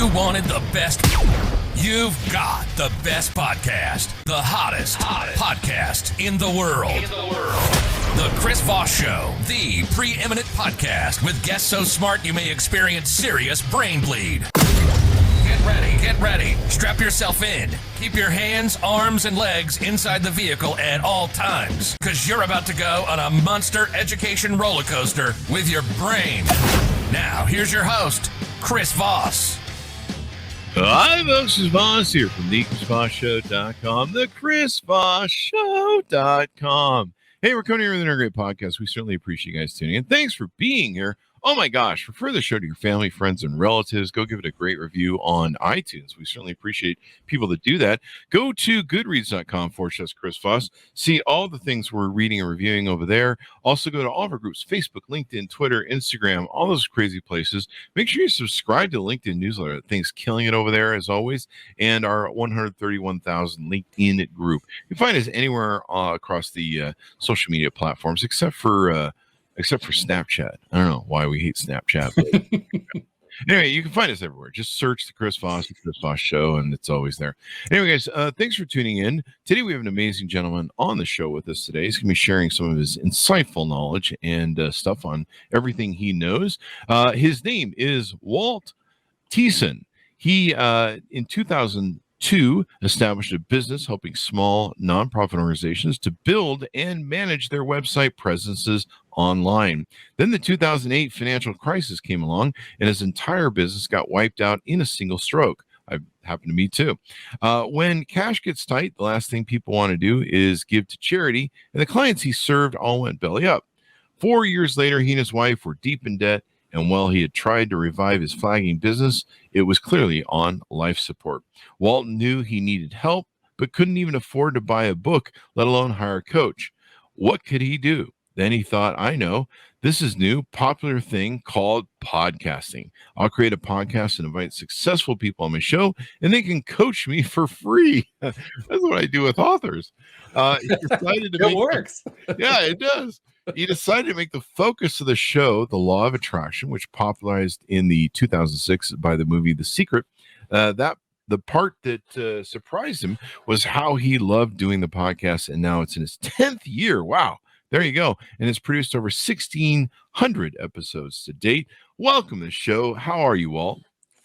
You wanted the best. You've got the best podcast. The hottest podcast in the world. The Chris Voss Show, the preeminent podcast with guests so smart you may experience serious brain bleed. Get ready. Strap yourself in. Keep your hands, arms, and legs inside the vehicle at all times, because you're about to go on a monster education roller coaster with your brain. Now, here's your host, Chris Voss. Hi, folks. This is Voss here from the ChrisVossShow.com, the ChrisVossShow.com. Hey, we're coming here with another great podcast. We certainly appreciate you guys tuning in. Thanks for being here. Oh my gosh, refer the show to your family, friends, and relatives. Go give it a great review on iTunes. We certainly appreciate people that do that. Go to goodreads.com/Chris Voss. See all the things we're reading and reviewing over there. Also go to all of our groups, Facebook, LinkedIn, Twitter, Instagram, all those crazy places. Make sure you subscribe to the LinkedIn newsletter. That thing's killing it over there as always. And our 131,000 LinkedIn group. You can find us anywhere across the social media platforms except for Snapchat. I don't know why we hate Snapchat. But anyway, you can find us everywhere. Just search the Chris Voss Show, and it's always there. Anyway, guys, thanks for tuning in. Today, we have an amazing gentleman on the show with us today. He's going to be sharing some of his insightful knowledge and stuff on everything he knows. His name is Walt Thiessen. He, in 2002, established a business helping small nonprofit organizations to build and manage their website presences online. Then the 2008 financial crisis came along, and his entire business got wiped out in a single stroke. Happened to me too. When cash gets tight, the last thing people want to do is give to charity, and the clients he served all went belly up. 4 years later, he and his wife were deep in debt, and while he had tried to revive his flagging business, it was clearly on life support. Walt knew he needed help, but couldn't even afford to buy a book, let alone hire a coach. What could he do? Then he thought, I know, this is new, popular thing called podcasting. I'll create a podcast and invite successful people on my show, and they can coach me for free. That's what I do with authors. He decided to it works. Yeah, it does. He decided to make the focus of the show the law of attraction, which popularized in the 2006 by the movie The Secret. The part that surprised him was how he loved doing the podcast, and now it's in his 10th year. Wow. There you go. And it's produced over 1,600 episodes to date. Welcome to the show. How are you, Walt?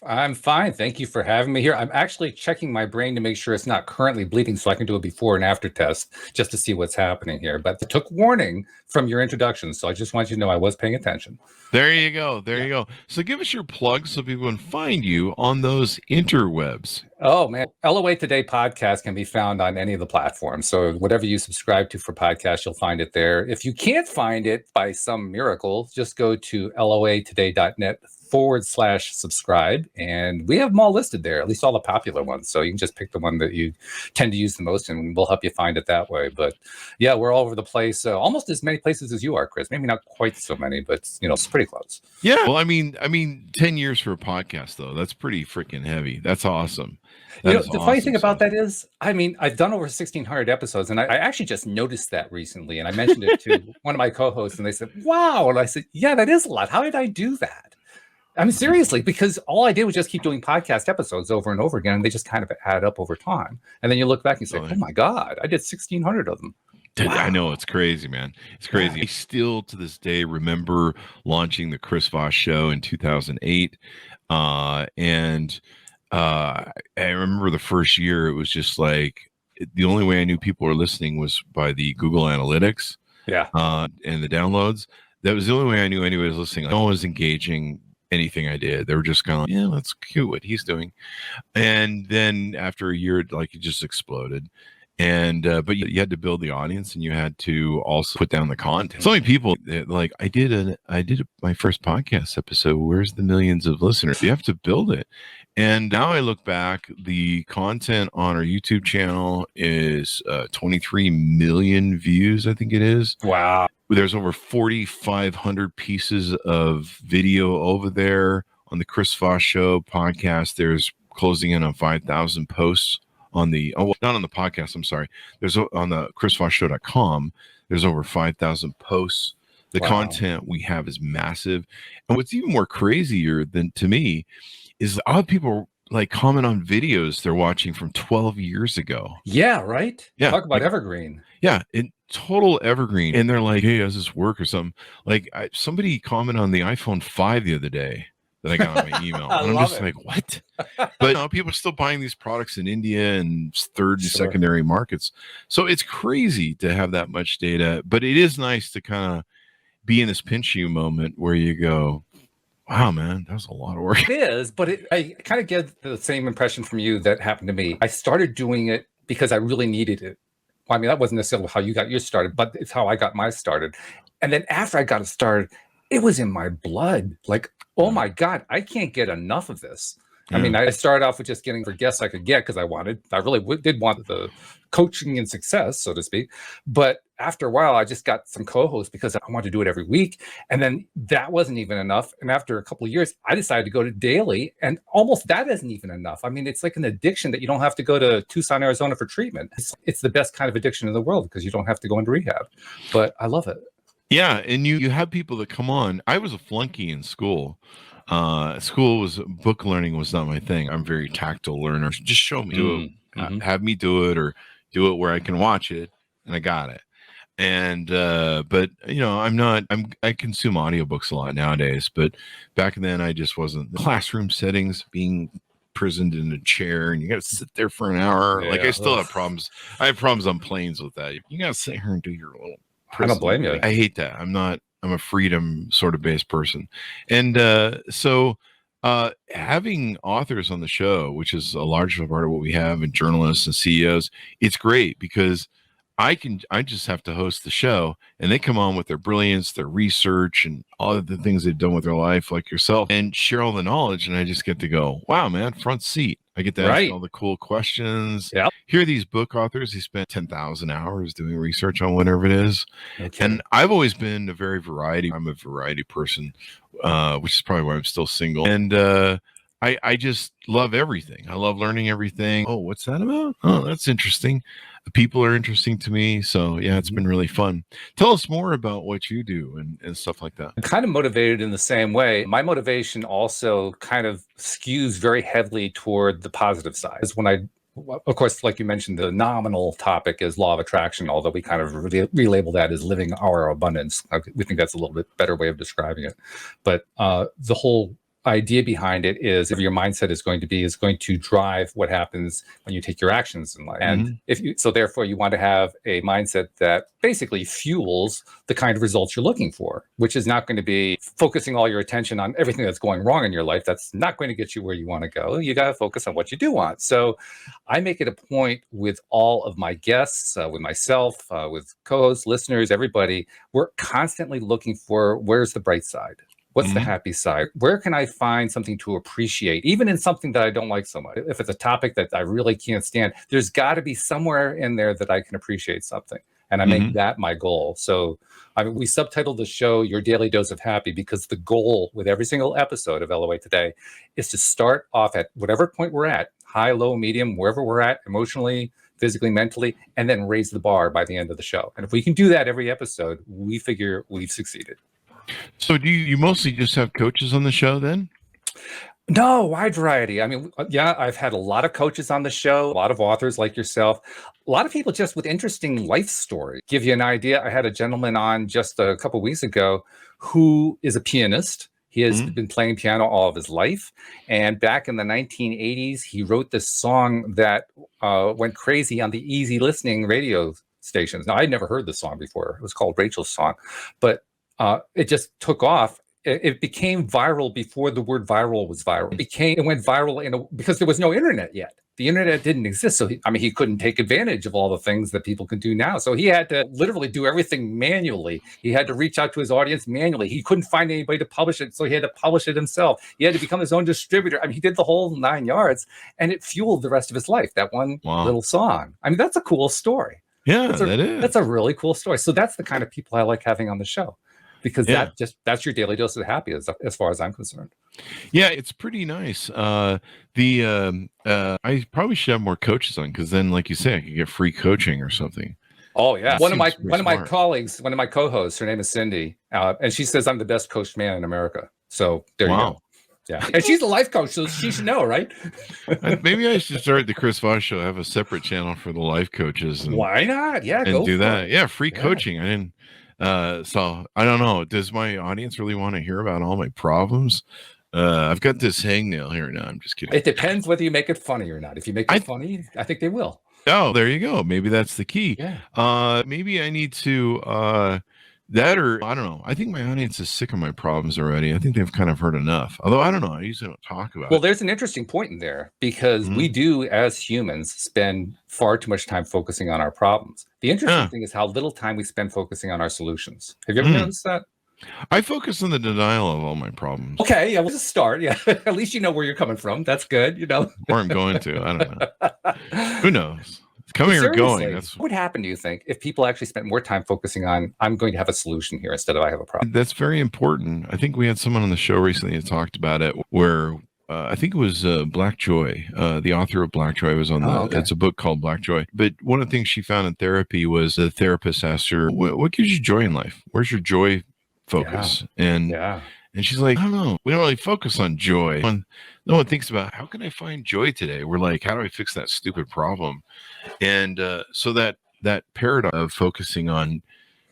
I'm fine. Thank you for having me here. I'm actually checking my brain to make sure it's not currently bleeding so I can do a before and after test just to see what's happening here. But it took warning from your introduction, so I just want you to know I was paying attention. There you go. There you go. So give us your plug so people can find you on those interwebs. Oh, man. LOA Today podcast can be found on any of the platforms. So whatever you subscribe to for podcasts, you'll find it there. If you can't find it by some miracle, just go to loatoday.net/subscribe, and we have them all listed there, at least all the popular ones. So you can just pick the one that you tend to use the most, and we'll help you find it that way. But yeah, we're all over the place, almost as many places as you are, Chris. Maybe not quite so many, but it's pretty close. Yeah. Well, I mean, 10 years for a podcast, though, that's pretty freaking heavy. That's awesome. The funny thing about that is, I've done over 1,600 episodes, and I actually just noticed that recently, and I mentioned it to one of my co-hosts, and they said, wow. And I said, yeah, that is a lot. How did I do that? I mean, seriously, because all I did was just keep doing podcast episodes over and over again, and they just kind of add up over time. And then you look back and say, oh my God, I did 1,600 of them. Dude, Wow. I know, it's crazy, man. It's crazy. Yeah. I still, to this day, remember launching the Chris Voss Show in 2008. I remember the first year, it was just like the only way I knew people were listening was by the Google Analytics. Yeah. And the downloads. That was the only way I knew anybody was listening. No one was engaging anything I did. They were just kind of like, yeah, that's cute what he's doing. And then after a year, like, it just exploded. And but you had to build the audience, and you had to also put down the content. So many people like, I did my first podcast episode. Where's the millions of listeners? You have to build it. And now I look back, the content on our YouTube channel is 23 million views, I think it is. Wow. There's over 4,500 pieces of video over there on the Chris Voss Show podcast. There's closing in on 5,000 posts on the, not on the podcast, I'm sorry. There's on the chrisvossshow.com, there's over 5,000 posts. The content we have is massive. And what's even more crazier than, to me, is a lot of people like comment on videos they're watching from 12 years ago. Yeah, right? Yeah. Talk about evergreen. Yeah, total evergreen. And they're like, hey, does this work or something? Like somebody commented on the iPhone 5 the other day that I got on my email. And I'm just like, what? But people are still buying these products in India and third and secondary markets. So it's crazy to have that much data. But it is nice to kind of be in this pinch you moment where you go, wow, man, that was a lot of work. It is, but I kind of get the same impression from you that happened to me. I started doing it because I really needed it. Well, I mean, that wasn't necessarily how you got yours started, but it's how I got mine started. And then after I got it started, it was in my blood. Like, oh my God, I can't get enough of this. I mean, I started off with just getting for guests I could get because I really did want the coaching and success, so to speak. But after a while, I just got some co-hosts because I wanted to do it every week. And then that wasn't even enough. And after a couple of years, I decided to go to daily, and almost that isn't even enough. I mean, it's like an addiction that you don't have to go to Tucson, Arizona for treatment. It's the best kind of addiction in the world because you don't have to go into rehab. But I love it. Yeah. And you have people that come on. I was a flunky in school. Book learning was not my thing. I'm a very tactile learner. Just show me, do it, have me do it, or do it where I can watch it, and I got it. And but I consume audiobooks a lot nowadays, but back then I just wasn't. The classroom settings, being prisoned in a chair, and you got to sit there for an hour. Like I still have problems. I have problems on planes with that. You got to sit here and do your little prison. I don't blame you. I hate that. I'm a freedom sort of based person. And so having authors on the show, which is a large part of what we have, and journalists and CEOs, it's great because I just have to host the show, and they come on with their brilliance, their research, and all of the things they've done with their life, like yourself, and share all the knowledge. And I just get to go, wow, man, front seat. I get to ask all the cool questions. Yep. Here are these book authors. They spent 10,000 hours doing research on whatever it is. Okay. And I've always been I'm a variety person, which is probably why I'm still single. And I just love everything. I love learning everything. Oh, what's that about? Oh, that's interesting. People are interesting to me. So yeah, it's been really fun. Tell us more about what you do and stuff like that. I'm kind of motivated in the same way. My motivation also kind of skews very heavily toward the positive side. Of course, like you mentioned, the nominal topic is law of attraction, although we kind of relabel that as living our abundance. We think that's a little bit better way of describing it. But the whole idea behind it is, if your mindset is going to drive what happens when you take your actions in life. And therefore you want to have a mindset that basically fuels the kind of results you're looking for, which is not going to be focusing all your attention on everything that's going wrong in your life. That's not going to get you where you want to go. You got to focus on what you do want. So I make it a point with all of my guests, with myself, with co-hosts, listeners, everybody, we're constantly looking for, where's the bright side? What's the happy side? Where can I find something to appreciate, even in something that I don't like so much? If it's a topic that I really can't stand, there's got to be somewhere in there that I can appreciate something. And I make that my goal. So we subtitled the show Your Daily Dose of Happy because the goal with every single episode of LOA Today is to start off at whatever point we're at, high, low, medium, wherever we're at emotionally, physically, mentally, and then raise the bar by the end of the show. And if we can do that every episode, we figure we've succeeded. So do you mostly just have coaches on the show then? No, wide variety. I mean, yeah, I've had a lot of coaches on the show, a lot of authors like yourself, a lot of people just with interesting life stories. Give you an idea, I had a gentleman on just a couple of weeks ago who is a pianist. He has been playing piano all of his life. And back in the 1980s, he wrote this song that went crazy on the easy listening radio stations. Now, I'd never heard the song before. It was called Rachel's Song. But it just took off. It became viral before the word viral was viral. It went viral because there was no internet yet. The internet didn't exist. So he couldn't take advantage of all the things that people can do now. So he had to literally do everything manually. He had to reach out to his audience manually. He couldn't find anybody to publish it. So he had to publish it himself. He had to become his own distributor. I mean, he did the whole 9 yards, and it fueled the rest of his life, that one little song. I mean, that's a cool story. Yeah, that is. That's a really cool story. So that's the kind of people I like having on the show. Because that's your daily dose of happy as far as I'm concerned. Yeah, it's pretty nice. I probably should have more coaches on, because then, like you say, I could get free coaching or something. Oh yeah, one of my colleagues, one of my co-hosts, her name is Cindy, and she says I'm the best coached man in America. So there you go. Yeah. And she's a life coach, so she should know, right? Maybe I should start the Chris Voss Show. Have a separate channel for the life coaches. And, why not? Yeah, and go do for that. it. Yeah, free coaching. I didn't. So I don't know. Does my audience really want to hear about all my problems? I've got this hangnail here now. I'm just kidding. It depends whether you make it funny or not. If you make it funny, I think they will. Oh, there you go. Maybe that's the key. Yeah. Maybe I need to that, or I don't know. I think my audience is sick of my problems already. I think they've kind of heard enough. Although I don't know. I usually don't talk about Well, it. there's an interesting point in there because we do, as humans, spend far too much time focusing on our problems. The interesting thing is how little time we spend focusing on our solutions. Have you ever noticed that? I focus on the denial of all my problems. Okay, yeah, we'll just start. Yeah, at least you know where you're coming from. That's good, you know. Or I'm going to. I don't know. Who knows? It's coming or going. That's what would happen, do you think, if people actually spent more time focusing on, I'm going to have a solution here instead of I have a problem? That's very important. I think we had someone on the show recently that talked about it where I think it was Black Joy. The author of Black Joy was on the, it's a book called Black Joy. But one of the things she found in therapy was the therapist asked her, what gives you joy in life? Where's your joy focus? And she's like, I don't know. We don't really focus on joy. No one thinks about how can I find joy today? We're like, how do I fix that stupid problem? And so that paradigm of focusing on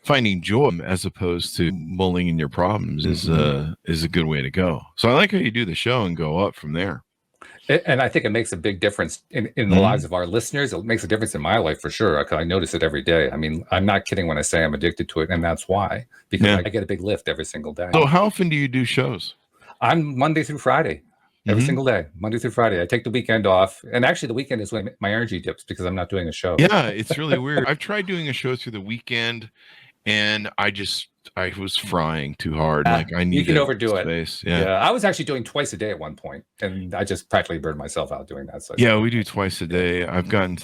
finding joy as opposed to mulling in your problems is a good way to go. So I like how you do the show and go up from there. And I think it makes a big difference in the lives of our listeners. It makes a difference in my life for sure. I notice it every day. I mean, I'm not kidding when I say I'm addicted to it, and that's why, because I get a big lift every single day. So how often do you do shows? I'm Monday through Friday, every single day, Monday through Friday. I take the weekend off, and actually the weekend is when my energy dips because I'm not doing a show. Yeah, it's really weird. I've tried doing a show through the weekend, and I was frying too hard. Like I need. You can overdo space. it. Yeah, I was actually doing twice a day at one point, and I just practically burned myself out doing that. So yeah, we do twice a day. I've gotten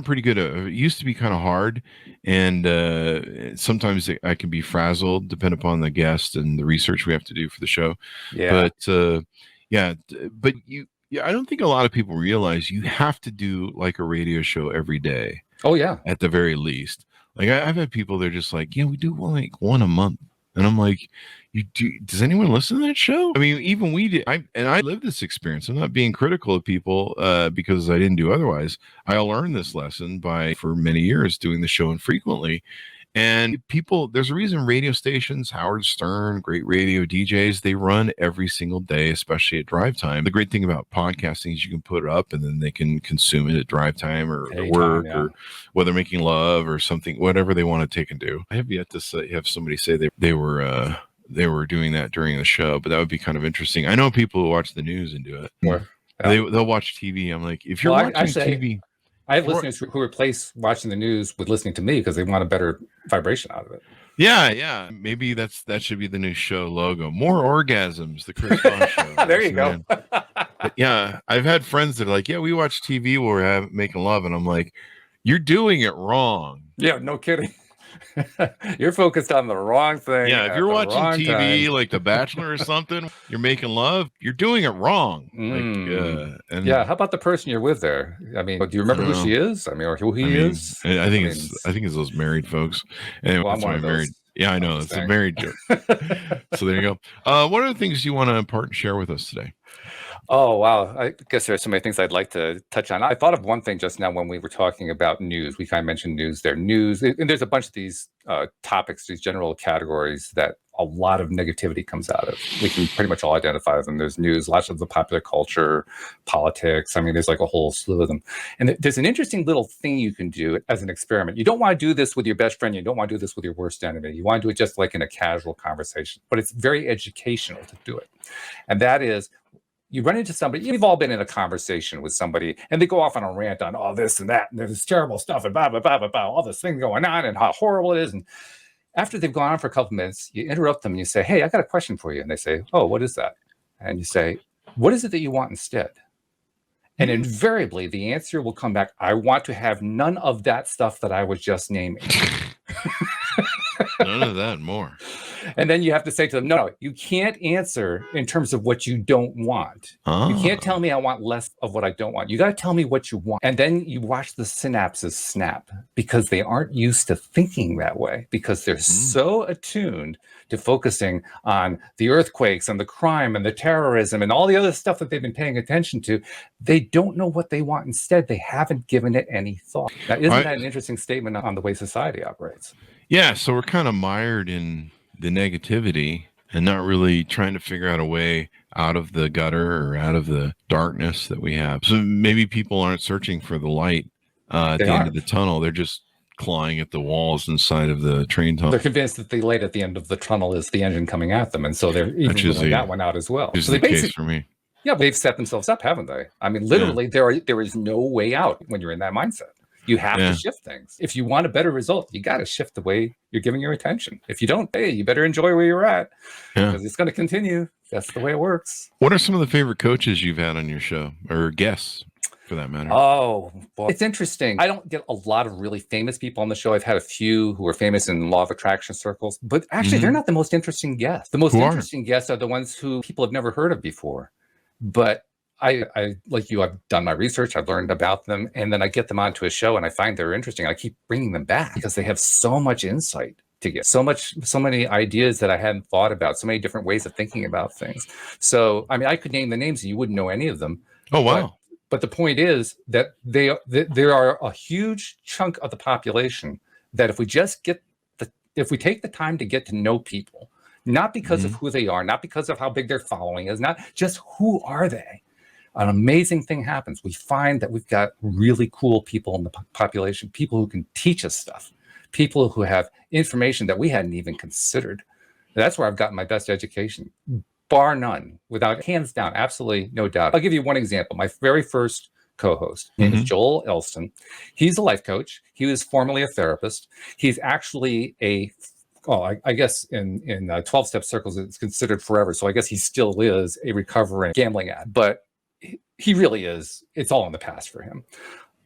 pretty good at it. It used to be kind of hard, and sometimes I can be frazzled, depending upon the guest and the research we have to do for the show. Yeah, but I don't think a lot of people realize you have to do like a radio show every day. Oh yeah, at the very least. Like I've had people, they're just like, yeah, we do like one a month. And I'm like, does anyone listen to that show? I mean, even we did. I lived this experience. I'm not being critical of people because I didn't do otherwise. I learned this lesson for many years doing the show infrequently. And people, there's a reason radio stations, Howard Stern, great radio DJs, they run every single day, especially at drive time. The great thing about podcasting is you can put it up and then they can consume it at drive time or at work or whether making love or something, whatever they want to take and do. I have yet to have somebody say they were doing that during the show, but that would be kind of interesting. I know people who watch the news and do it. They'll watch TV. I'm like, if you're watching TV. I have listeners who replace watching the news with listening to me because they want a better vibration out of it. Yeah. Maybe that should be the new show logo. More orgasms, the Chris Voss Show. There you go. Yeah, I've had friends that are like, yeah, we watch TV where we're making love. And I'm like, you're doing it wrong. Yeah, no kidding. You're focused on the wrong thing. Yeah, if you're watching TV like The Bachelor or something, you're making love, you're doing it wrong. How about the person you're with there? I mean, do you remember who she is? I mean, or who he is? I think it's those married folks. Anyway, well, I'm one of those. Married. Yeah, I know. It's a married joke. So there you go. What are the things you want to impart and share with us today? Oh, wow. I guess there's so many things I'd like to touch on. I thought of one thing just now when we were talking about news. We kind of mentioned news there. News, and there's a bunch of these topics, these general categories that a lot of negativity comes out of. We can pretty much all identify them. There's news, lots of the popular culture, politics. I mean, there's like a whole slew of them. And there's an interesting little thing you can do as an experiment. You don't want to do this with your best friend. You don't want to do this with your worst enemy. You want to do it just like in a casual conversation. But it's very educational to do it. And that is, you run into somebody, you've all been in a conversation with somebody, and they go off on a rant on all this and that, and there's this terrible stuff, and blah, blah, blah, blah, blah, all this thing going on, and how horrible it is. And after they've gone on for a couple minutes, you interrupt them, and you say, hey, I got a question for you. And they say, oh, what is that? And you say, what is it that you want instead? And invariably, the answer will come back, I want to have none of that stuff that I was just naming. None of that and more. And then you have to say to them, no, you can't answer in terms of what you don't want. You can't tell me I want less of what I don't want. You got to tell me what you want. And then you watch the synapses snap because they aren't used to thinking that way, because they're so attuned to focusing on the earthquakes and the crime and the terrorism and all the other stuff that they've been paying attention to. They don't know what they want instead. They haven't given it any thought. Now, isn't that an interesting statement on the way society operates? Yeah, so we're kind of mired in the negativity and not really trying to figure out a way out of the gutter or out of the darkness that we have. So maybe people aren't searching for the light at the end of the tunnel. They're just clawing at the walls inside of the train tunnel. They're convinced that the light at the end of the tunnel is the engine coming at them, and so they're even ruling that one out as well. Is so the they case for me. Yeah, they've set themselves up, haven't they? I mean, literally, there is no way out when you're in that mindset. You have to shift things. If you want a better result, you got to shift the way you're giving your attention. If you don't, hey, you better enjoy where you're at, because it's going to continue. That's the way it works. What are some of the favorite coaches you've had on your show, or guests for that matter? Oh, well, it's interesting. I don't get a lot of really famous people on the show. I've had a few who are famous in law of attraction circles, but actually they're not the most interesting guests. The most interesting guests are the ones who people have never heard of before. But I like you, I've done my research, I've learned about them, and then I get them onto a show and I find they're interesting. I keep bringing them back because they have so much insight to get, so many ideas that I hadn't thought about, so many different ways of thinking about things. So, I mean, I could name the names and you wouldn't know any of them. Oh, wow. But the point is that there are a huge chunk of the population that if we just if we take the time to get to know people, not because of who they are, not because of how big their following is, not just who are they, an amazing thing happens. We find that we've got really cool people in the population, people who can teach us stuff, people who have information that we hadn't even considered. That's where I've gotten my best education, bar none, without, hands down, absolutely no doubt. I'll give you one example. My very first co-host is Joel Elston. He's a life coach. He was formerly a therapist. He's actually I guess in 12-step circles, it's considered forever. So I guess he still is a recovering gambling addict, but he really is. It's all in the past for him.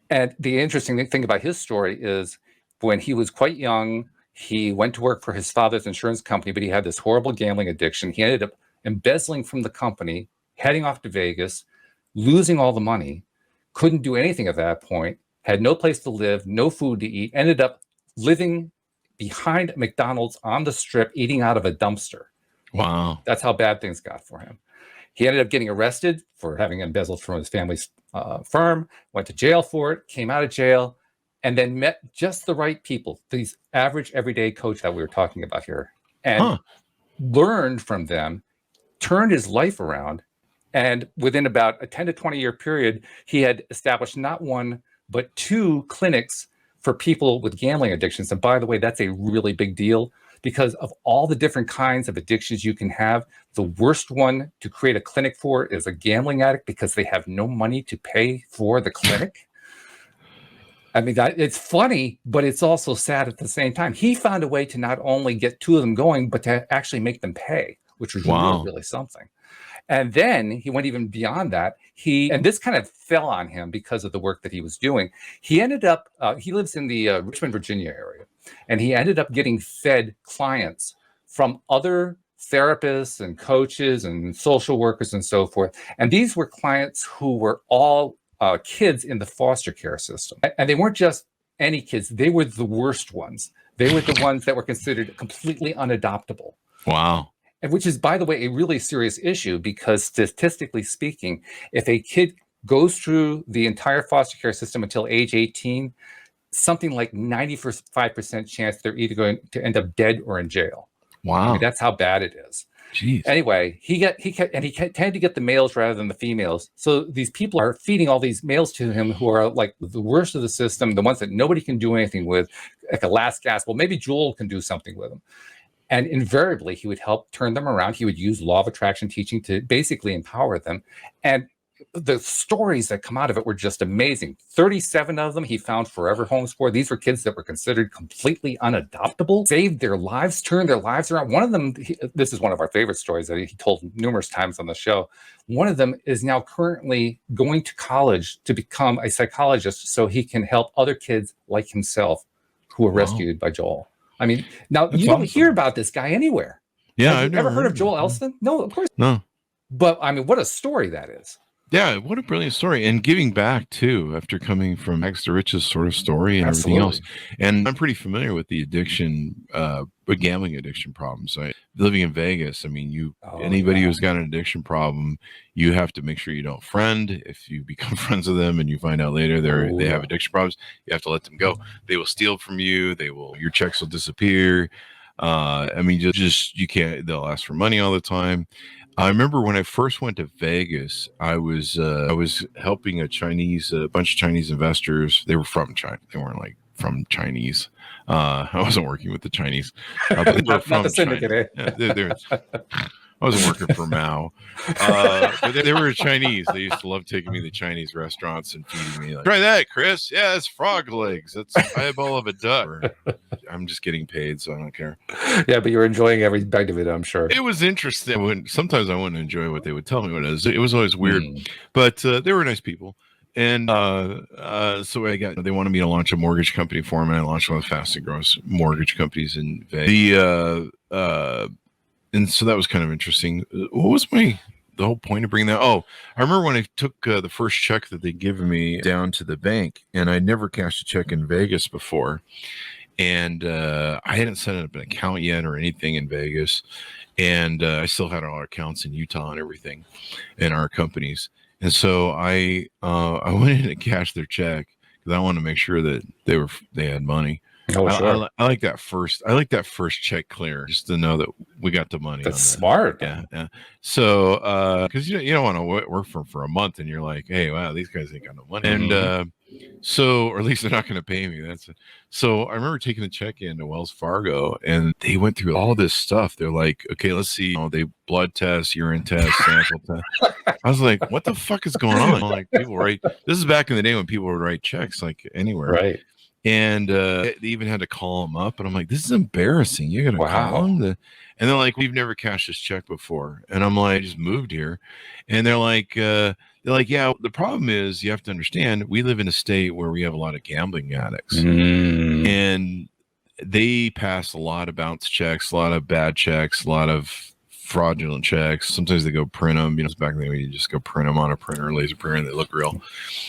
And the interesting thing about his story is when he was quite young, he went to work for his father's insurance company, but he had this horrible gambling addiction. He ended up embezzling from the company, heading off to Vegas, losing all the money, couldn't do anything at that point, had no place to live, no food to eat, ended up living behind McDonald's on the strip, eating out of a dumpster. Wow. That's how bad things got for him. He ended up getting arrested for having embezzled from his family's firm, went to jail for it, came out of jail, and then met just the right people, these average, everyday coach that we were talking about here, and learned from them, turned his life around, and within about a 10 to 20 year period, he had established not one, but 2 clinics for people with gambling addictions. And by the way, that's a really big deal, because of all the different kinds of addictions you can have, the worst one to create a clinic for is a gambling addict, because they have no money to pay for the clinic. I mean, it's funny, but it's also sad at the same time. He found a way to not only get 2 of them going, but to actually make them pay, which was really, really something. And then he went even beyond that. And this kind of fell on him because of the work that he was doing. He ended up, he lives in the Richmond, Virginia area, and he ended up getting fed clients from other therapists and coaches and social workers and so forth. And these were clients who were all kids in the foster care system. And they weren't just any kids. They were the worst ones. They were the ones that were considered completely unadoptable. Wow. And which is, by the way, a really serious issue, because statistically speaking, if a kid goes through the entire foster care system until age 18, something like 95% chance they're either going to end up dead or in jail. Wow. I mean, that's how bad it is. Jeez. Anyway, he tended to get the males rather than the females. So these people are feeding all these males to him who are like the worst of the system, the ones that nobody can do anything with, like a last gasp. Well, maybe Joel can do something with them. And invariably, he would help turn them around. He would use law of attraction teaching to basically empower them. And the stories that come out of it were just amazing. 37 of them he found forever homes for. These were kids that were considered completely unadoptable, saved their lives, turned their lives around. One of them, this is one of our favorite stories that he told numerous times on the show. One of them is now currently going to college to become a psychologist so he can help other kids like himself who were rescued by Joel. I mean, now you don't hear about this guy anywhere. Yeah, Have you ever heard of Joel Elston? No, of course. No. But I mean, what a story that is. Yeah, what a brilliant story. And giving back too, after coming from rags to riches sort of story and everything else. And I'm pretty familiar with the addiction, gambling addiction problems. Living in Vegas, I mean, anybody who's got an addiction problem, you have to make sure you don't friend. If you become friends with them and you find out later they have addiction problems, you have to let them go. They will steal from you. Your checks will disappear. I mean, you can't, they'll ask for money all the time. I remember when I first went to Vegas, I was helping a bunch of Chinese investors. They were from China. They weren't like from Chinese. I wasn't working with the Chinese. But they were from China. Yeah, I wasn't working for Mao. But they were Chinese. They used to love taking me to Chinese restaurants and feeding me. Like, try that, Chris. Yeah, it's frog legs. That's eyeball of a duck. I'm just getting paid, so I don't care. Yeah, but you're enjoying every bite of it, I'm sure. It was interesting. Sometimes I wouldn't enjoy what they would tell me what it is. It was always weird. But they were nice people. And so they wanted me to launch a mortgage company for them, and I launched one of the fastest growing mortgage companies in Vegas. And so that was kind of interesting. What was the whole point of bringing that? Oh, I remember when I took the first check that they'd given me down to the bank, and I'd never cashed a check in Vegas before. And I hadn't set up an account yet or anything in Vegas. And I still had all our accounts in Utah and everything in our companies. And so I went in and cashed their check because I wanted to make sure that they had money. Oh, sure. I like that first. I like that first check clear, just to know that we got the money. That's smart. Yeah. So, because you don't want to work for a month, and you're like, hey, wow, these guys ain't got no money, and or at least they're not going to pay me. So I remember taking the check in to Wells Fargo, and they went through all this stuff. They're like, okay, let's see. They blood test, urine test, sample test. I was like, what the fuck is going on? Like, people write. This is back in the day when people would write checks like anywhere, right? And they even had to call them up, and I'm like, this is embarrassing. You're gonna call them, and they're like, we've never cashed this check before, and I'm like, I just moved here, and they're like, yeah. The problem is you have to understand we live in a state where we have a lot of gambling addicts, and they pass a lot of bounce checks, a lot of bad checks, a lot of fraudulent checks. Sometimes they go print them. It's back then you just go print them on a printer, laser printer, and they look real,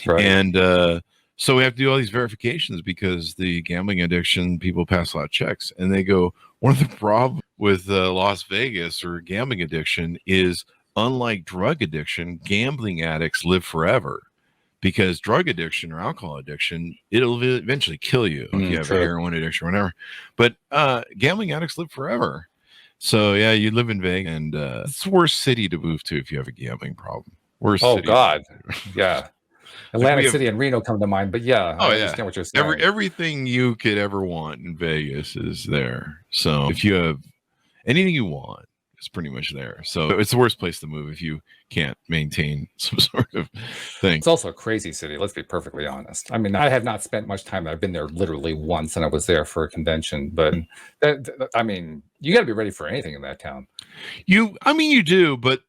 right? And so we have to do all these verifications because the gambling addiction people pass a lot of checks, and they go, one of the problems with Las Vegas or gambling addiction is, unlike drug addiction, gambling addicts live forever, because drug addiction or alcohol addiction, it'll eventually kill you if you have a heroin addiction or whatever. But gambling addicts live forever. So yeah, you live in Vegas, and it's the worst city to move to if you have a gambling problem. Worst city. God. Yeah. Atlantic City and Reno come to mind, but yeah, I understand what you're saying. Everything you could ever want in Vegas is there. So if you have anything you want, it's pretty much there. So it's the worst place to move if you can't maintain some sort of thing. It's also a crazy city. Let's be perfectly honest. I mean, I have not spent much time. I've been there literally once, and I was there for a convention. But I mean, you got to be ready for anything in that town. You do, but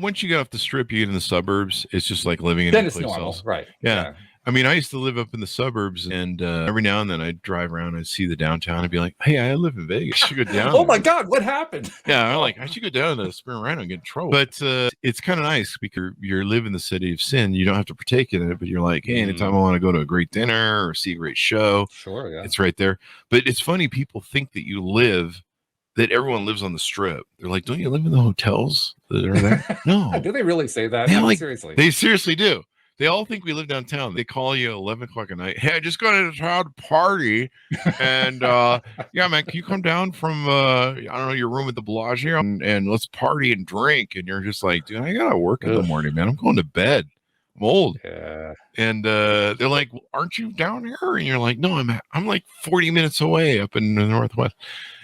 once you get off the strip, you get in the suburbs. It's just like living in then it's normal, else. Right? Yeah. I mean, I used to live up in the suburbs, and every now and then I'd drive around, I'd see the downtown, and be like, hey, I live in Vegas. I should go down there. My God, what happened? Yeah, I'm like, I should go down there, spin around and get in trouble. But it's kind of nice because you live in the city of sin. You don't have to partake in it, but you're like, hey, anytime I want to go to a great dinner or see a great show, sure, yeah, it's right there. But it's funny, people think that everyone lives on the strip. They're like, don't you live in the hotels that are there? No. Do they really say that? Seriously. They seriously do. They all think we live downtown. They call you at 11 o'clock at night. Hey, I just got into town to party. And yeah, man, can you come down from, your room at the Bellagio and let's party and drink? And you're just like, dude, I got to work in the morning, man. I'm going to bed. I'm old. Yeah. And they're like, well, aren't you down here? And you're like, no, I'm like 40 minutes away up in the Northwest.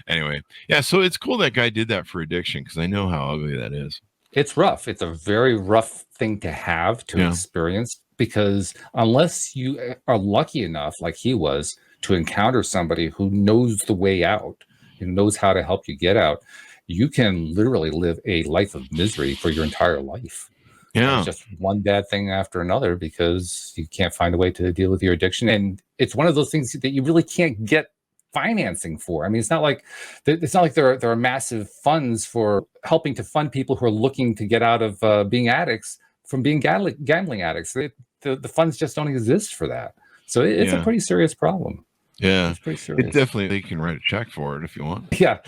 Anyway, yeah, so it's cool that guy did that for addiction because I know how ugly that is. It's rough. It's a very rough thing to have to experience, because unless you are lucky enough, like he was, to encounter somebody who knows the way out and knows how to help you get out, you can literally live a life of misery for your entire life. Yeah. It's just one bad thing after another because you can't find a way to deal with your addiction. And it's one of those things that you really can't get financing for. I mean, it's not like there are massive funds for helping to fund people who are looking to get out of being addicts from being gambling addicts. The funds just don't exist for that. So it's a pretty serious problem. Yeah, it's pretty serious. It definitely, they can write a check for it if you want. Yeah,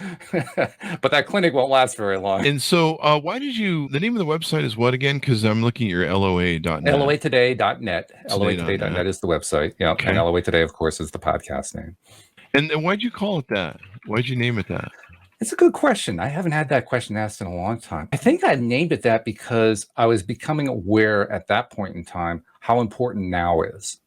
but that clinic won't last very long. And so why did you, the name of the website is what again? Because I'm looking at your LOA.net. LOAtoday.net. LOAtoday.net is the website. Yeah, okay. And LOA Today, of course, is the podcast name. And why'd you call it that? Why'd you name it that? It's a good question. I haven't had that question asked in a long time. I think I named it that because I was becoming aware at that point in time how important now is.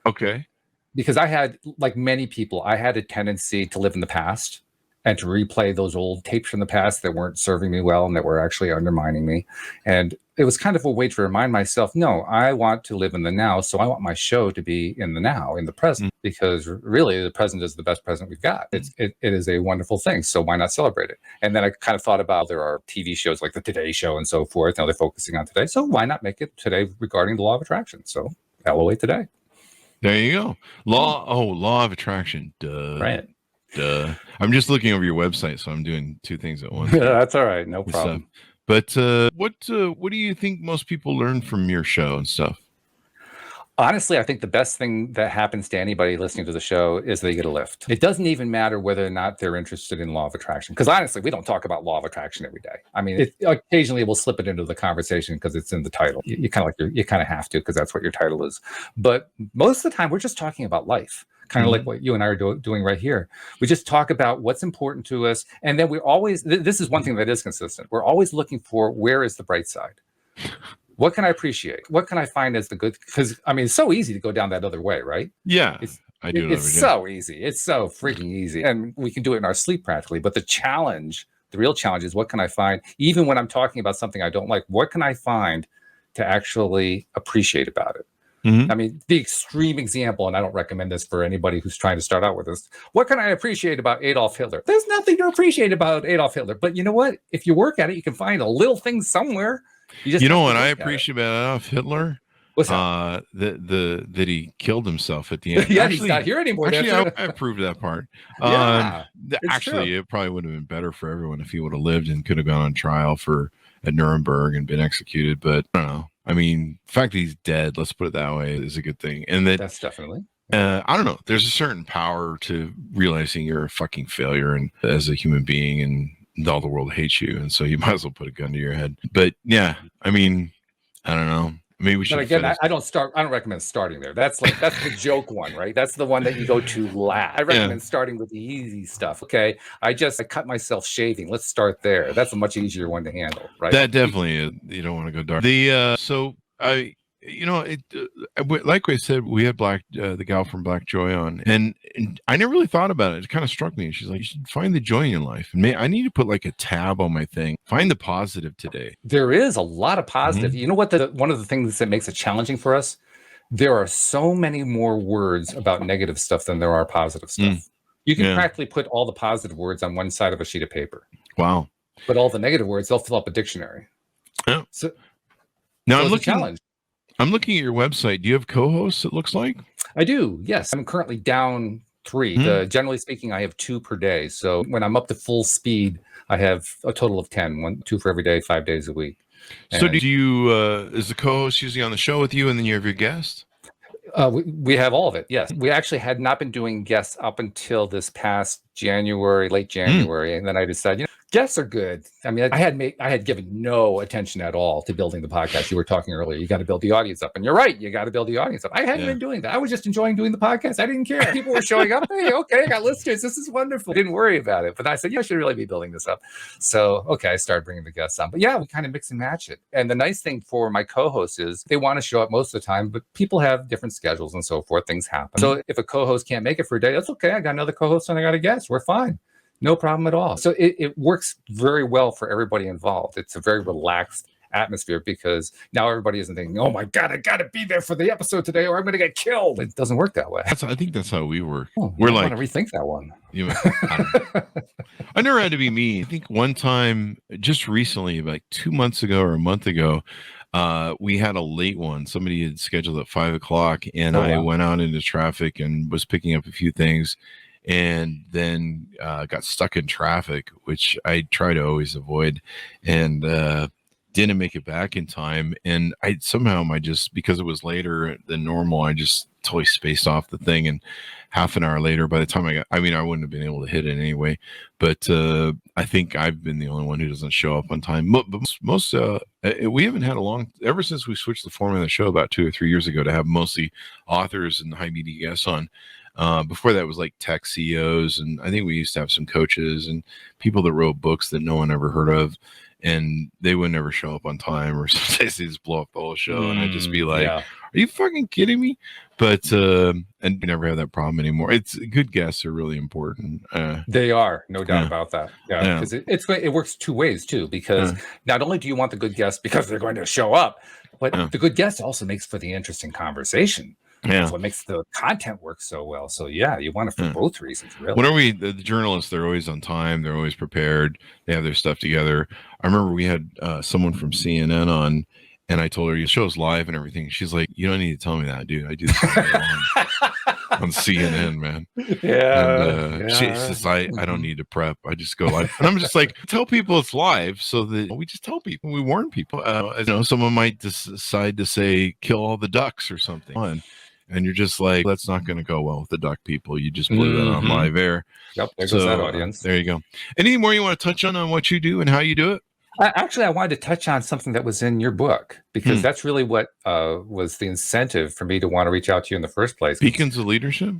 Okay. Because I had, like many people, I had a tendency to live in the past and to replay those old tapes from the past that weren't serving me well and that were actually undermining me. And it was kind of a way to remind myself, no, I want to live in the now. So I want my show to be in the now, in the present, because really the present is the best present we've got. It is a wonderful thing. So why not celebrate it? And then I kind of thought about, there are TV shows like the Today Show and so forth. Now they're focusing on today. So why not make it today regarding the law of attraction? So LOA Today. There you go. Law of attraction. Duh. Right. Duh. I'm just looking over your website, so I'm doing two things at once. That's all right. No problem. But what do you think most people learn from your show and stuff? Honestly, I think the best thing that happens to anybody listening to the show is they get a lift. It doesn't even matter whether or not they're interested in law of attraction. Because honestly, we don't talk about law of attraction every day. I mean, occasionally we'll slip it into the conversation because it's in the title. You kind of have to, because that's what your title is. But most of the time, we're just talking about life. Kind of like what you and I are doing right here. We just talk about what's important to us. And then we're always, this is one thing that is consistent. We're always looking for, where is the bright side? What can I appreciate? What can I find as the good? Because I mean, it's so easy to go down that other way, right? Yeah, I do. It's so easy. It's so freaking easy, and we can do it in our sleep practically. But the real challenge is, what can I find? Even when I'm talking about something I don't like, what can I find to actually appreciate about it? I mean, the extreme example, and I don't recommend this for anybody who's trying to start out with this. What can I appreciate about Adolf Hitler? There's nothing to appreciate about Adolf Hitler. But you know what? If you work at it, you can find a little thing somewhere. You know what I appreciate about Adolf Hitler? What's that? That he killed himself at the end. Yeah, he's not here anymore. Actually, I approved that part. Yeah, actually, it probably would have been better for everyone if he would have lived and could have gone on trial at Nuremberg and been executed. But I don't know. I mean, the fact that he's dead, let's put it that way, is a good thing. And that's definitely. I don't know. There's a certain power to realizing you're a fucking failure and as a human being, and all the world hates you, and so you might as well put a gun to your head. But yeah, I mean, I don't know. Maybe we should. But again, I don't recommend starting there. That's the joke one, right? That's the one that you go to last. I recommend starting with the easy stuff. Okay, I cut myself shaving. Let's start there. That's a much easier one to handle, right? That definitely is. You don't want to go dark. Like I said, we had the gal from Black Joy on, and I never really thought about it. It kind of struck me. She's like, you should find the joy in your life. And I need to put like a tab on my thing. Find the positive today. There is a lot of positive. You know what? One of the things that makes it challenging for us, there are so many more words about negative stuff than there are positive stuff. You can practically put all the positive words on one side of a sheet of paper. Wow. But all the negative words, they'll fill up a dictionary. Yeah. So now it's a challenge. I'm looking at your website. Do you have co-hosts, it looks like? I do, yes. I'm currently down 3. Generally speaking, I have 2 per day. So when I'm up to full speed, I have a total of 10, 2 for every day, 5 days a week. So do you, is the co-host usually on the show with you, and then you have your guest? We have all of it, yes. We actually had not been doing guests up until this past January, late January. And then I decided, guests are good. I mean, I had given no attention at all to building the podcast. You were talking earlier, you got to build the audience up. And you're right, you got to build the audience up. I hadn't been doing that. I was just enjoying doing the podcast. I didn't care. People were showing up. Hey, okay, I got listeners. This is wonderful. I didn't worry about it. But I said, I should really be building this up. So, okay, I started bringing the guests on. But yeah, we kind of mix and match it. And the nice thing for my co-hosts is they want to show up most of the time, but people have different schedules and so forth. Things happen. So if a co-host can't make it for a day, that's okay. I got another co-host and I got a guest. We're fine. No problem at all. So it works very well for everybody involved. It's a very relaxed atmosphere because now everybody isn't thinking, oh my God, I got to be there for the episode today or I'm going to get killed. It doesn't work that way. I think that's how we work. We're like, want to rethink that one. I never had to be me. I think one time just recently, like 2 months ago or a month ago, we had a late one. Somebody had scheduled at 5 o'clock and I went out into traffic and was picking up a few things. and then got stuck in traffic, which I try to always avoid, and didn't make it back in time. And I somehow, because it was later than normal, I just totally spaced off the thing. And half an hour later, by the time I wouldn't have been able to hit it anyway. But I think I've been the only one who doesn't show up on time. Most we haven't had ever since we switched the format of the show about 2 or 3 years ago to have mostly authors and high media guests on. Before that was like tech CEOs, and I think we used to have some coaches and people that wrote books that no one ever heard of, and they would never show up on time, or sometimes they just blow up the whole show, and I'd just be like, "Are you fucking kidding me?" But and we never have that problem anymore. It's good guests are really important. They are, no doubt about that. Yeah, because it works two ways too. Because not only do you want the good guests because they're going to show up, but the good guest also makes for the interesting conversation. That's what makes the content work so well. So you want it for both reasons, really. Whenever the journalists, they're always on time, they're always prepared, they have their stuff together. I remember we had someone from CNN on, and I told her, your show's live and everything. She's like, you don't need to tell me that, dude. I do this on CNN, man. She says, I don't need to prep. I just go live. And I'm just like, tell people it's live so that we just tell people, we warn people. Someone might decide to say, kill all the ducks or something. And you're just like, that's not going to go well with the duck people. You just blew that on live air. Yep, there goes that audience. There you go. Anything more you want to touch on what you do and how you do it? Actually, I wanted to touch on something that was in your book, because that's really what was the incentive for me to want to reach out to you in the first place. Beacons of Leadership?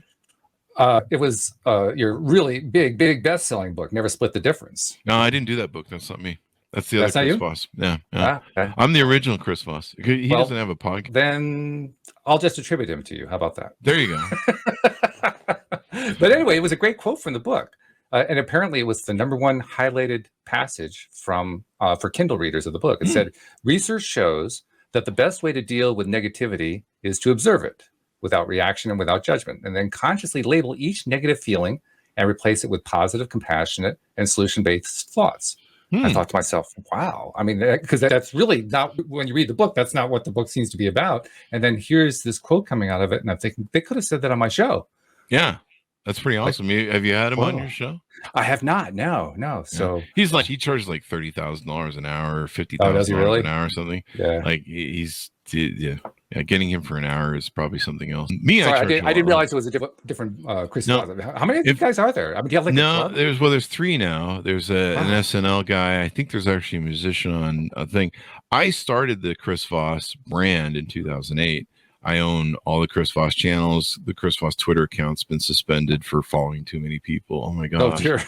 It was your really big best-selling book, Never Split the Difference. No, I didn't do that book. That's not me. That's the other Chris Voss. Yeah. Okay. I'm the original Chris Voss. He doesn't have a podcast. Then I'll just attribute him to you. How about that? There you go. But anyway, it was a great quote from the book. And apparently it was the #1 highlighted passage for Kindle readers of the book. It said, research shows that the best way to deal with negativity is to observe it without reaction and without judgment, and then consciously label each negative feeling and replace it with positive, compassionate, and solution-based thoughts. I thought to myself, wow. I mean, because that's really not, when you read the book, that's not what the book seems to be about. And then here's this quote coming out of it, and I'm thinking, they could have said that on my show. Yeah. That's pretty awesome. Have you had him on your show? I have not. No. So he charges like $30,000 an hour, or $50,000 an hour or something. Yeah. Like getting him for an hour is probly something else. I didn't realize it was a different Chris. No. How many of you guys are there? I mean, do you have like there's 3 now. There's an SNL guy. I think there's actually a musician on a thing. I started the Chris Voss brand in 2008. I own all the Chris Voss channels. The Chris Voss Twitter account's been suspended for following too many people. Oh my gosh. Oh, dear.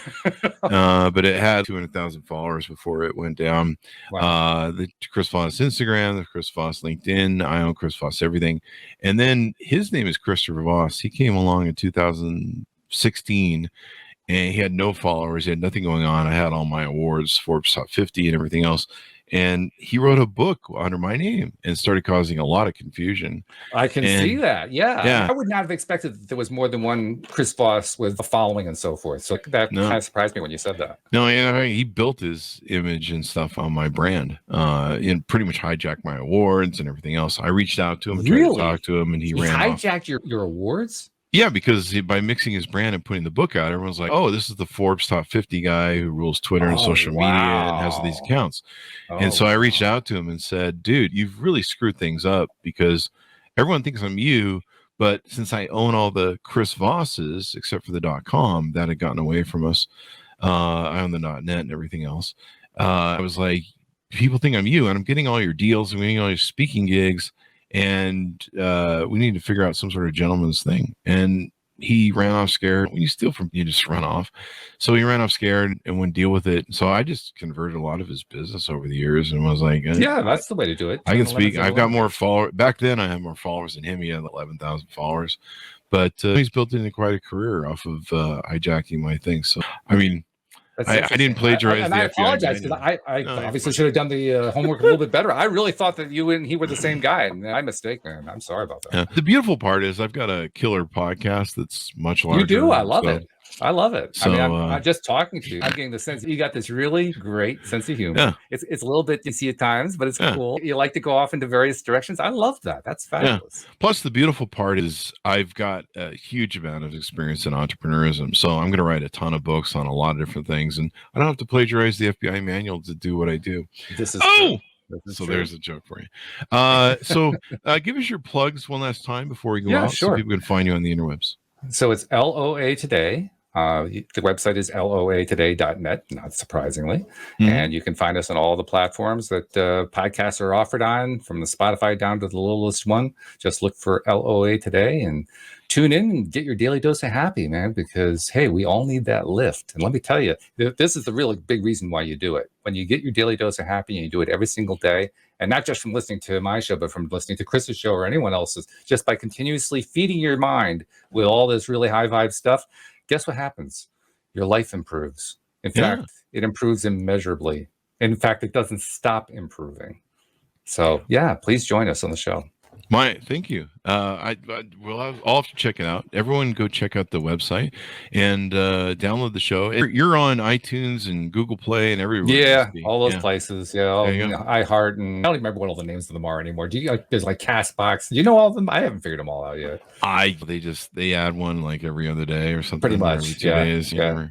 But it had 200,000 followers before it went down. Wow. The Chris Voss Instagram, the Chris Voss LinkedIn. I own Chris Voss everything. And then his name is Christopher Voss. He came along in 2016 and he had no followers. He had nothing going on. I had all my awards, Forbes Top 50 and everything else. And he wrote a book under my name and started causing a lot of confusion. I can see that. Yeah. I would not have expected that there was more than one Chris Voss with a following and so forth. So that kind of surprised me when you said that. No, he built his image and stuff on my brand and pretty much hijacked my awards and everything else. I reached out to him, tried to talk to him, and he ran off. Hijacked your awards? Yeah, because by mixing his brand and putting the book out, everyone's like, oh, this is the Forbes Top 50 guy who rules Twitter and social media and has these accounts. And so I reached out to him and said, dude, you've really screwed things up because everyone thinks I'm you. But since I own all the Chris Vosses, except for the .com, that had gotten away from us, I own the .net and everything else. I was like, people think I'm you, and I'm getting all your deals, I'm getting all your speaking gigs. And we need to figure out some sort of gentleman's thing. And he ran off scared. When you steal from, you just run off. So he ran off scared and wouldn't deal with it. So I just converted a lot of his business over the years and was like, yeah, that's the way to do it. I can speak. I've got more followers. Back then, I had more followers than him. He had 11,000 followers. But he's built into quite a career off of hijacking my thing. So, I mean, I didn't plagiarize the FBI. I apologize because I obviously should have done the homework a little bit better. I really thought that you and he were the same guy, and I mistake, man. I'm sorry about that. The beautiful part is I've got a killer podcast that's much larger. You do? I love it. I love it. So, I'm just talking to you. I'm getting the sense you got this really great sense of humor. Yeah. It's a little bit dicey at times, but it's cool. You like to go off into various directions. I love that. That's fabulous. Yeah. Plus, the beautiful part is I've got a huge amount of experience in entrepreneurism. So I'm going to write a ton of books on a lot of different things. And I don't have to plagiarize the FBI manual to do what I do. This is true. So there's a joke for you. So give us your plugs one last time before we go out, sure. so people can find you on the interwebs. So it's LOA Today. The website is loatoday.net, not surprisingly. And you can find us on all the platforms that podcasts are offered on, from the Spotify down to the littlest one. Just look for LOA Today and tune in and get your daily dose of happy, man, because, hey, we all need that lift. And let me tell you, this is the really big reason why you do it. When you get your daily dose of happy and you do it every single day, and not just from listening to my show, but from listening to Chris's show or anyone else's, just by continuously feeding your mind with all this really high vibe stuff, guess what happens? Your life improves. In fact, it improves immeasurably. In fact, it doesn't stop improving. So, yeah, please join us on the show. Thank you. I'll have to check it out. Everyone go check out the website and download the show. You're on iTunes and Google Play and everywhere. Yeah, all those places. Yeah, iHeart, and I don't even remember what all the names of them are anymore. There's like Castbox. Do you know all of them? I haven't figured them all out yet. They add one like every other day or something. Pretty much. Every 2 days. Yeah.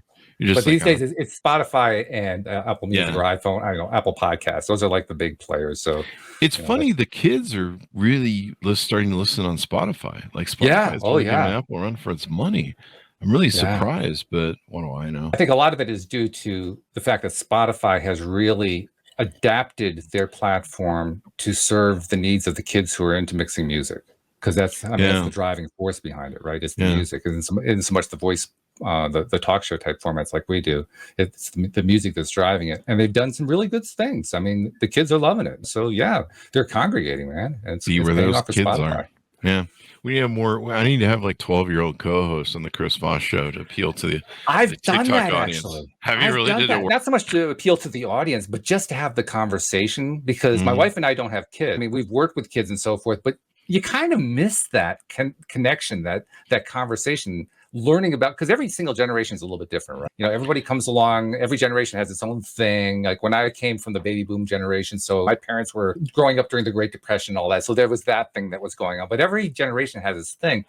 But these days it's Spotify and Apple Music or iPhone. I don't know, Apple Podcasts. Those are like the big players. So it's funny. The kids are really starting to listen on Spotify. Like Spotify is giving Apple a run for its money. I'm really surprised, but what do I know? I think a lot of it is due to the fact that Spotify has really adapted their platform to serve the needs of the kids who are into mixing music. Because that's the driving force behind it, right? It's the music, and isn't so much the voice, the talk show type formats like we do. It's the music that's driving it, and they've done some really good things. I mean, the kids are loving it. So yeah, they're congregating, man. And see where those kids are. Yeah, we have more. I need to have like 12-year-old co-hosts on the Chris Voss Show to appeal to the TikTok audience. Actually. Have you really did it? Not so much to appeal to the audience, but just to have the conversation. Because my wife and I don't have kids. I mean, we've worked with kids and so forth, but you kind of miss that connection, that conversation, learning about, because every single generation is a little bit different, right? You know, everybody comes along, every generation has its own thing. Like when I came from the baby boom generation, so my parents were growing up during the Great Depression and all that. So there was that thing that was going on, but every generation has its thing.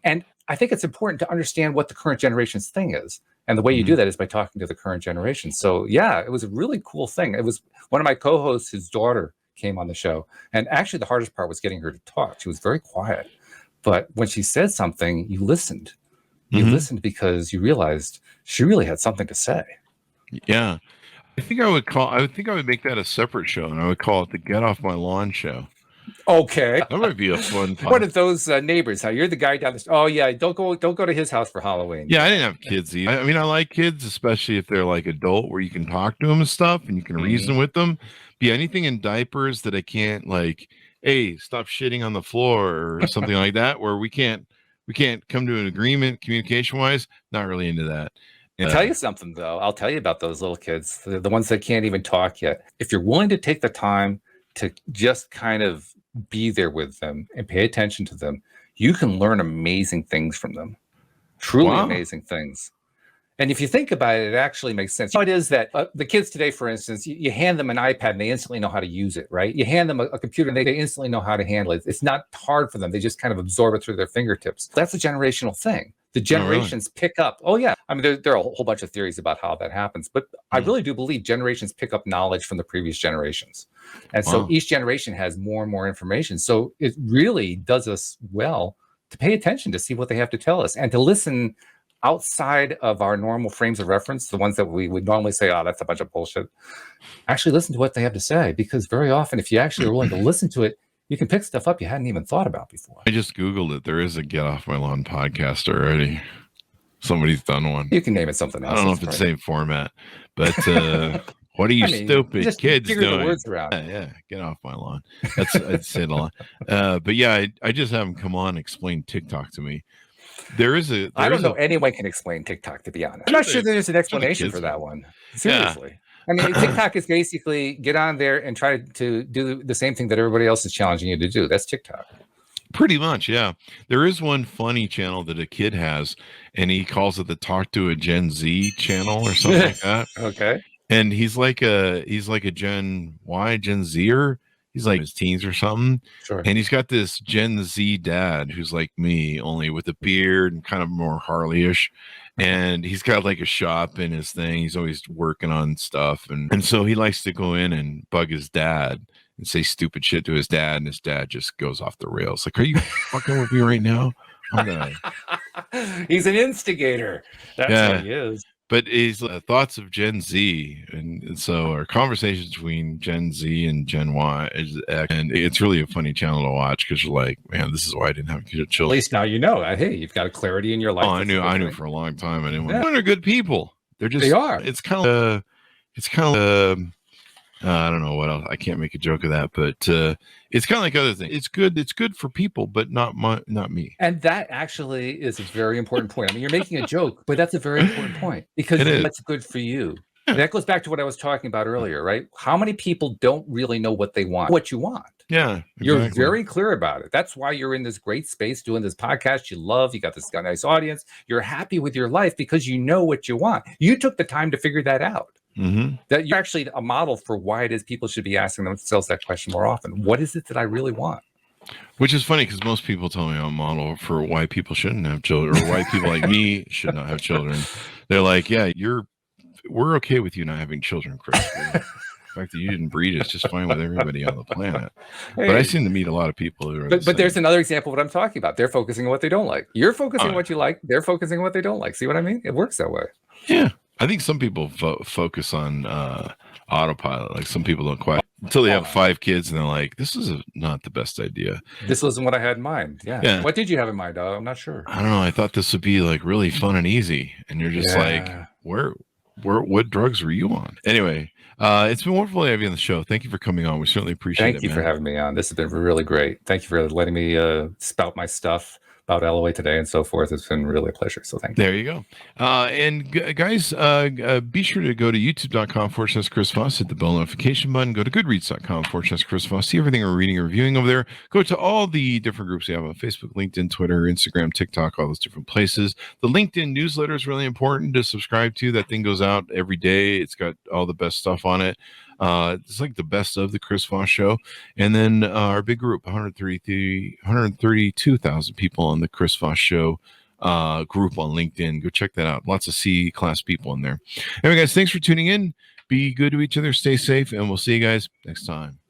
And I think it's important to understand what the current generation's thing is. And the way you do that is by talking to the current generation. So yeah, it was a really cool thing. It was one of my co-hosts, his daughter, came on the show, and actually the hardest part was getting her to talk. She was very quiet, but when she said something, you listened. You listened because you realized she really had something to say. Yeah, I think I would make that a separate show, and I would call it the Get Off My Lawn Show. Okay, that might be a fun time. What are those neighbors? How you're the guy down the street? Oh yeah, don't go to his house for Halloween. Yeah, I didn't have kids either. I mean, I like kids, especially if they're like adult, where you can talk to them and stuff, and you can reason with them. Be anything in diapers that I can't, like, hey, stop shitting on the floor or something like that, where we can't come to an agreement communication wise. Not really into that. I'll tell you something though. I'll tell you about those little kids, the ones that can't even talk yet. If you're willing to take the time to just kind of be there with them and pay attention to them, you can learn amazing things from them. Truly amazing things. And if you think about it, it actually makes sense. It is that the kids today, for instance, you hand them an iPad and they instantly know how to use it, right? You hand them a computer and they instantly know how to handle it. It's not hard for them. They just kind of absorb it through their fingertips. That's a generational thing. The generations pick up. Oh, yeah. I mean, there are a whole bunch of theories about how that happens. But I really do believe generations pick up knowledge from the previous generations. And so each generation has more and more information. So it really does us well to pay attention to see what they have to tell us and to listen outside of our normal frames of reference, the ones that we would normally say, oh, that's a bunch of bullshit. Actually listen to what they have to say, because very often, if you actually are willing to listen to it, you can pick stuff up you hadn't even thought about before. I just Googled it. There is a Get Off My Lawn podcast already. Somebody's done one. You can name it something else. I don't know if it's the same format, but what are you stupid kids doing? The words around. Yeah, get off my lawn. I'd say it a lot. But yeah, I just have them come on and explain TikTok to me. I don't know anyone can explain TikTok, to be honest. I'm not sure there's an explanation for that one. Seriously. Yeah. I mean, TikTok is basically get on there and try to do the same thing that everybody else is challenging you to do. That's TikTok. Pretty much, yeah. There is one funny channel that a kid has, and he calls it the Talk to a Gen Z channel or something like that. Okay. And he's like a Gen Y, Gen Zer. He's like in his teens or something. Sure. And he's got this Gen Z dad who's like me, only with a beard and kind of more Harley-ish. And he's got like a shop in his thing. He's always working on stuff. And so he likes to go in and bug his dad and say stupid shit to his dad. And his dad just goes off the rails. Like, are you fucking with me right now? I'm gonna... He's an instigator. That's what he is. But is thoughts of Gen Z, and so our conversations between Gen Z and Gen Y and it's really a funny channel to watch because you're like, man, this is why I didn't have children. At least now you know. Hey, you've got a clarity in your life. Oh, I knew for a long time. I didn't want. They're good people. They are. It's kind of I don't know what else. I can't make a joke of that, but it's kind of like other things. It's good. It's good for people, but not me. And that actually is a very important point. I mean, you're making a joke, but that's a very important point because that's good for you. Yeah. That goes back to what I was talking about earlier, right? How many people don't really know what they want, what you want? Yeah, exactly. You're very clear about it. That's why you're in this great space doing this podcast you love. You got this nice audience. You're happy with your life because you know what you want. You took the time to figure that out. Mm-hmm. That you're actually a model for why it is people should be asking themselves that question more often. What is it that I really want? Which is funny because most people tell me I'm a model for why people shouldn't have children or why people like me should not have children. They're like, yeah, we're okay with you not having children, Chris. The fact that you didn't breed is just fine with everybody on the planet. Hey. But I seem to meet a lot of people who are but there's another example of what I'm talking about. They're focusing on what they don't like. You're focusing on what you like. They're focusing on what they don't like. See what I mean? It works that way. Yeah. I think some people focus on autopilot. Like some people don't quite until they have 5 kids and they're like, this is not the best idea. This wasn't what I had in mind. Yeah. What did you have in mind? I'm not sure. I don't know. I thought this would be like really fun and easy. And you're just like, what drugs were you on? Anyway, it's been wonderful to have you on the show. Thank you for coming on. We certainly appreciate it. Thank you for having me on. This has been really great. Thank you for letting me spout my stuff about LOA today and so forth. It's been really a pleasure. So thank you. There you go. And guys, be sure to go to youtube.com/Chris Voss, hit the bell notification button, go to goodreads.com/Chris Voss, see everything we're reading or reviewing over there. Go to all the different groups we have on Facebook, LinkedIn, Twitter, Instagram, TikTok, all those different places. The LinkedIn newsletter is really important to subscribe to. That thing goes out every day. It's got all the best stuff on it. It's like the best of the Chris Voss Show. And then our big group, 132,000 people on the Chris Voss Show group on LinkedIn. Go check that out. Lots of C-class people in there. Anyway, guys, thanks for tuning in. Be good to each other. Stay safe. And we'll see you guys next time.